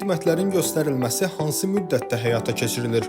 xidmətlərin göstərilməsi hansı müddətdə həyata keçirilir?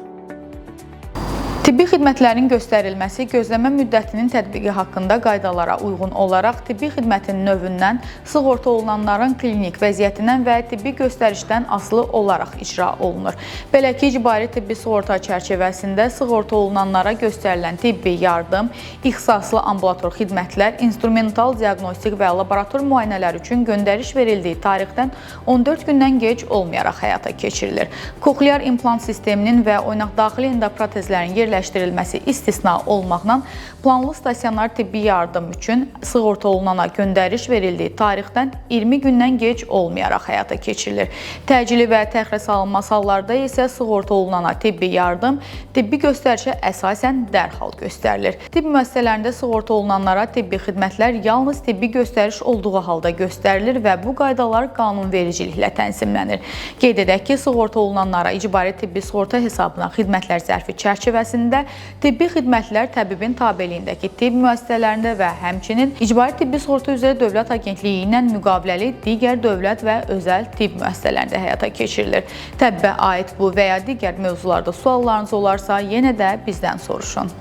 Tibbi xidmətlərin göstərilməsi gözləmə müddətinin tətbiqi haqqında qaydalara uyğun olaraq tibbi xidmətin növündən, sığorta olunanların klinik vəziyyətindən və tibbi göstərişdən asılı olaraq icra olunur. Belə ki, icbari tibbi sığorta çərçivəsində sığorta olunanlara göstərilən tibbi yardım, ixtisaslı ambulator xidmətlər, instrumental diaqnostik və laborator müayinələr üçün göndəriş verildiyi tarixdən 14 gündən gec olmayaraq həyata keçirilir. Koklear implant sisteminin və oynaqdaxili endoprotezlərin yerləşdirilməsi istisna olmaqla planlı stasionar tibbi yardım üçün sığorta olunana göndəriş verildiyi tarixdən 20 gündən gec olmayaraq həyata keçirilir. Təcili və təxirə salınmaz hallarda isə sığorta olunana tibbi yardım, tibbi göstərişə əsasən dərhal göstərilir. Tibb müəssisələrində sığorta olunanlara tibbi xidmətlər yalnız tibbi göstəriş olduğu halda göstərilir və bu qaydalar qanunvericiliklə tənzimlənir. Qeyd edək ki, sığorta olunanlara icbari tibbi sığorta hesabına xidmətlər zərfi çərçivəsində tibbi xidmətlər təbibin tabeliyindəki tibb müəssisələrində və həmçinin icbari tibbi sığorta üzrə Dövlət Agentliyi ilə müqaviləli digər dövlət və özəl tibb müəssisələrində həyata keçirilir. Təbbə aid bu və ya digər mövzularda suallarınız olarsa yenə də bizdən soruşun.